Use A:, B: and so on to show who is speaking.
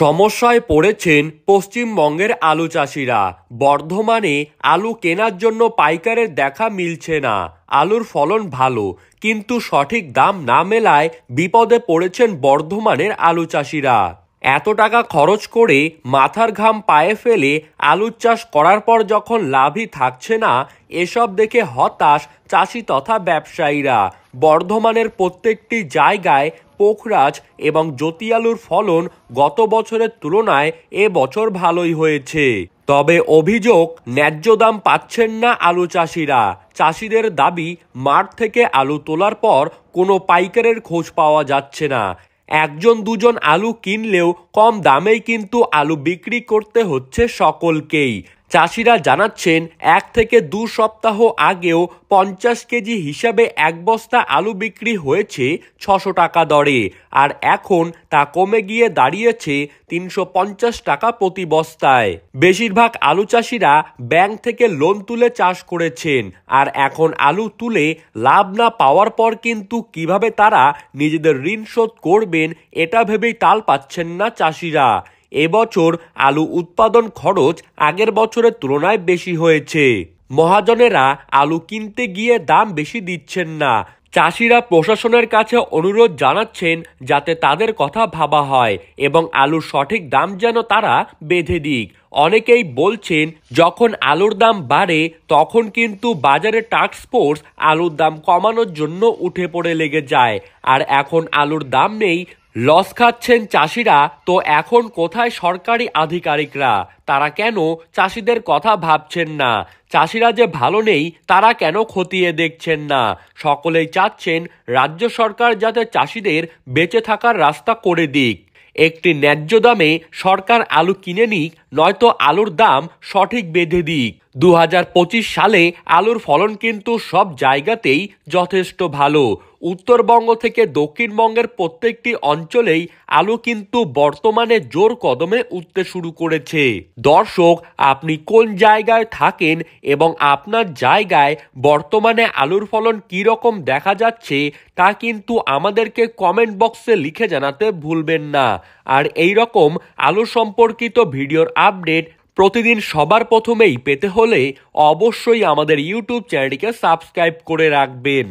A: সমস্যায় পড়েছেন পশ্চিমবঙ্গের আলু চাষিরা। বর্ধমানে আলু কেনার জন্য পাইকারের দেখা মিলছে না। আলুর ফলন ভালো, কিন্তু সঠিক দাম না মেলায় বিপদে পড়েছেন বর্ধমানের আলু চাষিরা। এত টাকা খরচ করে মাথার ঘাম পায়ে ফেলে আলুর চাষ করার পর যখন লাভই থাকছে না, এসব দেখে হতাশ চাষি তথা ব্যবসায়ীরা। বর্ধমানের প্রত্যেকটি জায়গায় পোখরাজ এবং জ্যোতি আলুর ফলন গত বছরের তুলনায় এবছর ভালোই হয়েছে। তবে অভিযোগ, ন্যায্য দাম পাচ্ছেন না আলু চাষিরা। চাষিদের দাবি, মাঠ থেকে আলু তোলার পর কোনো পাইকারের খোঁজ পাওয়া যাচ্ছে না। একজন দুজন আলু কিনলেও কম দামেই কিন্তু আলু বিক্রি করতে হচ্ছে সকলকেই। চাষিরা জানাচ্ছেন, 1 থেকে 2 সপ্তাহ আগেও 50 কেজি হিসাবে এক বস্তা আলু বিক্রি হয়েছে 600 টাকা দরে, আর এখন তা কমে গিয়ে দাঁড়িয়েছে 350 টাকা প্রতি বস্তায়। বেশিরভাগ আলু চাষিরা ব্যাংক থেকে লোন তুলে চাষ করেছেন, আর এখন আলু তুলে লাভ না পাওয়ার পর কিন্তু কিভাবে তারা নিজেদের ঋণ শোধ করবেন এটা ভেবেই তাল পাচ্ছেন না চাষিরা। এবছর আলু উৎপাদন খরচ আগের বছরের তুলনায় বেশি হয়েছে। মহাজনেরা আলু কিনতে গিয়ে দাম বেশি দিচ্ছেন না। চাষিরা প্রশাসনের কাছে অনুরোধ জানাচ্ছেন যাতে তাদের কথা ভাবা হয় এবং আলুর সঠিক দাম যেন তারা বেঁধে দিক। অনেকেই বলছেন, যখন আলুর দাম বাড়ে তখন কিন্তু বাজারে টাস্ক ফোর্স আলুর দাম কমানোর জন্য উঠে পড়ে লেগে যায়, আর এখন আলুর দাম নেই, লস খাচ্ছেন চাষিরা। তো এখন কোথায় সরকারি আধিকারিকরা? তারা কেন চাষিদের কথা ভাবছেন না? চাষিরা যে ভালো নেই তারা কেন খতিয়ে দেখছেন না? সকলেই চাচ্ছেন রাজ্য সরকার যাতে চাষিদের বেঁচে থাকার রাস্তা করে দিক। একটি ন্যায্য দামে সরকার আলু কিনে নিক, নয়তো আলুর দাম সঠিক বেঁধে দিক। 2025 সালে আলুর ফলন কিন্তু সব জায়গাতেই যথেষ্ট ভালো। উত্তরবঙ্গ থেকে দক্ষিণবঙ্গের প্রত্যেকটি অঞ্চলেই আলু কিন্তু বর্তমানে জোর কদমে উঠতে শুরু করেছে। দর্শক, আপনি কোন জায়গায় থাকেন এবং আপনার জায়গায় বর্তমানে আলুর ফলন কি রকম দেখা যাচ্ছে তা কিন্তু আমাদেরকে কমেন্ট বক্সে লিখে জানাতে ভুলবেন না। আর এই রকম আলু সম্পর্কিত ভিডিওর আপডেট প্রতিদিন সবার প্রথমেই পেতে হলে অবশ্যই আমাদের ইউটিউব চ্যানেলটিকে সাবস্ক্রাইব করে রাখবেন।